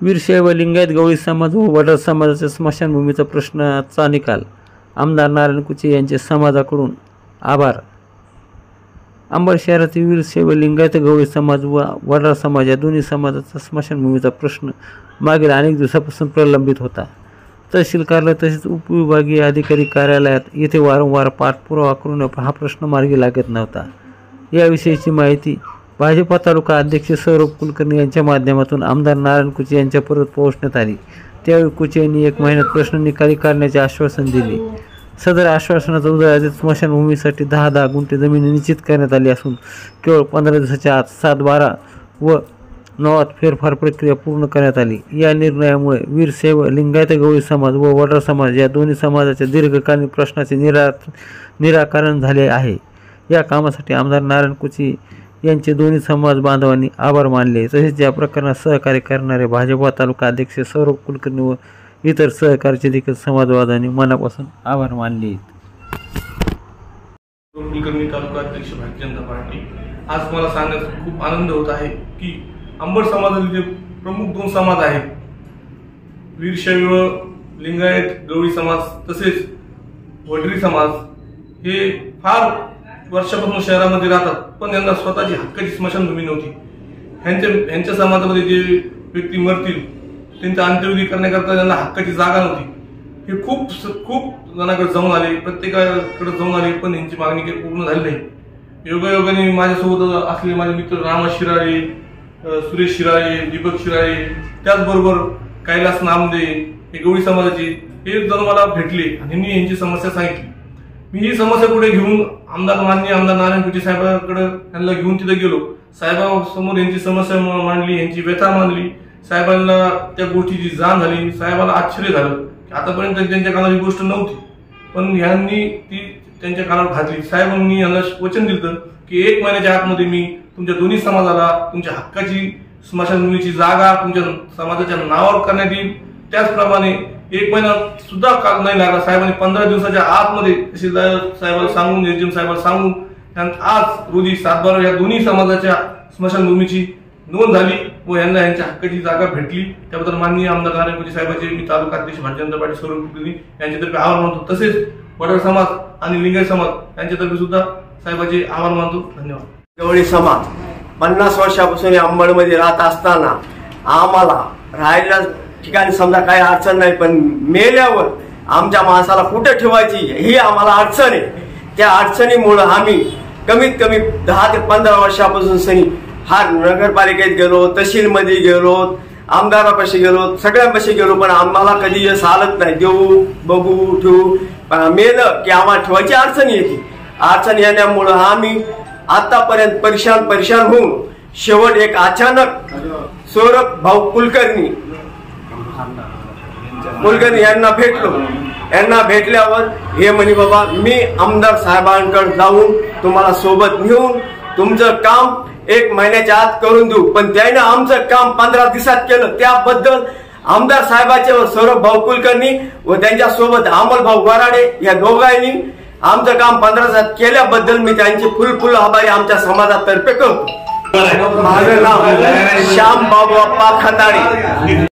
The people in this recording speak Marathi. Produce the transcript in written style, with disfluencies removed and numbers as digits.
वीरशैव लिंगायत गवळी समाज व वडार समाजाच्या स्मशानभूमीचा प्रश्नाचा निकाल. आमदार नारायण कुचे यांचे समाजाकडून आभार. अंबड शहरातील वीरशैव लिंगायत गवळी समाज व वडार समाज या दोन्ही समाजाचा स्मशानभूमीचा प्रश्न मागील अनेक दिवसापासून प्रलंबित होता. तहसील कार्यालय तसेच उपविभागीय अधिकारी कार्यालयात येथे वारंवार पाठपुरावा करून हा प्रश्न मार्गी लागत नव्हता. याविषयीची माहिती भाजपा तालुका अध्यक्ष सौरभ कुलकर्णी यांच्या माध्यमातून आमदार नारायण कुचे यांच्यापर्यंत पोहोचण्यात आली. त्यावेळी कुचे यांनी 1 महिन्यात प्रश्न निकाली काढण्याचे आश्वासन दिले. सदर आश्वासनाचा उदयात स्मशानभूमीसाठी 10 गुंठे जमीन निश्चित करण्यात आली असून केवळ 15 दिवसाच्या आत 7/12 व 9 फेरफार प्रक्रिया पूर्ण करण्यात आली. या निर्णयामुळे वीरशैव लिंगायत गवळी समाज व वडार समाज या दोन्ही समाजाच्या दीर्घकालीन प्रश्नाचे निराकरण झाले आहे. या कामासाठी आमदार नारायण कुचे यांचे दोन्ही समाज बांधवांनी आभार मानले. तसेच या प्रकरणात सहकार्य करणारे भाजपा तालुका अध्यक्ष सौरभ कुलकर्णी व इतर सहकार्याचे देखील समाजवादांनी मनापासून आभार मानले. कुलकर्णी तालुका अध्यक्ष भारतीय जनता पार्टी. आज मला सांगण्यात खूप आनंद होत आहे की अंबड समाजातील जे प्रमुख 2 समाज आहेत, वीरशैव लिंगायत गवळी समाज तसेच वडरी समाज, हे फार वर्षापासून शहरामध्ये राहतात, पण यांना स्वतःची हक्काची स्मशानभूमी नव्हती. ह्यांच्या समाजामध्ये जे व्यक्ती मरतील त्यांचा अंत्यविधी करण्याकरता त्यांना हक्काची जागा नव्हती. हे खूप जणांकडे जाऊन आले, प्रत्येकाकडे जाऊन आले, पण यांची मागणी काही पूर्ण झाली नाही. योगायोगाने माझ्यासोबत असलेले माझे मित्र रामा शिराळे, सुरेश शिराळे, दीपक शिराळे, त्याचबरोबर कैलास नामदे हे गवळी समाजाचे हे जण मला भेटले आणि मी यांची समस्या सांगितली. मी ही समस्या पुढे घेऊन आमदार नारायण कुचे साहेबांकडे त्यांना घेऊन तिथे गेलो. साहेबांसमोर यांची समस्या मांडली, यांची व्यथा मांडली. साहेबांना त्या गोष्टीची जाण झाली. साहेबांना आश्चर्य झालं की आतापर्यंत त्यांच्या कानावर ही गोष्ट नव्हती, पण ह्यांनी ती त्यांच्या कानावर घातली. साहेबांनी यांना वचन दिलं की 1 महिन्याच्या आतमध्ये मी तुमच्या दोन्ही समाजाला तुमच्या हक्काची स्मशानभूमीची जागा तुमच्या समाजाच्या नावावर करण्यात येईल. त्याचप्रमाणे 1 महिना सुद्धा काल नाही लागला. साहेबांनी 15 दिवसाच्या आतमध्ये तहसीलदार साहेबांना सांगून, एसडीएम साहेबांना सांगून आज रोजी 7/12 या दोन्ही समाजाच्या स्मशानभूमीची नोंद झाली व यांना यांच्या हक्काची जागा भेटली. त्याबद्दल माननीय आमदार नारायण कुचे साहेबांचे मी तालुका अध्यक्ष भारतीय जनता पार्टी सौरभ कुलकर्णी यांच्यातर्फे आभार मानतो. तसेच वडार समाज आणि लिंगायत समाज यांच्यातर्फे सुद्धा साहेबांचे आभार मानतो. धन्यवाद. गवळी समाज 50 वर्षापासून अंबडमध्ये राहत असताना आम्हाला राहायला ठिकाणी समजा काही अडचण नाही, पण मेल्यावर आमच्या माणसाला कुठे ठेवायची ही आम्हाला अडचण आहे. त्या अडचणीमुळे आम्ही कमीत कमी 10 ते 15 वर्षापासून सनी हा नगरपालिकेत गेलो, तहसीलमध्ये गेलो, आमदारापाशी गेलो, सगळ्यांपाशी गेलो, पण आम्हाला कधी यश आलंच नाही. देऊ बघू ठेवू, मेलं की आम्हाला ठेवायची अडचण येते. अडचण येण्यामुळं आम्ही आतापर्यंत परेशान होऊन शेवट एक अचानक सौरभ भाऊ कुलकर्णी यांना भेटलो. यांना भेटल्यावर हे म्हणे बाबा मी आमदार साहेबांकडे जाऊन तुम्हाला सोबत घेऊन तुमचं काम 1 महिन्याच्या आत करून देऊ. पण त्याने आमचं काम 15 दिवसात केलं. त्याबद्दल आमदार साहेबाचे व सौरभ भाऊ कुलकर्णी व त्यांच्या सोबत अमोल भाऊ वराडे या दोघांनी आमचं काम 15 दिवसात केल्याबद्दल मी त्यांचे फुल आभारी आमच्या समाजातर्फे करतो. माझं नाव श्याम बाबू अप्पा खंदाडे.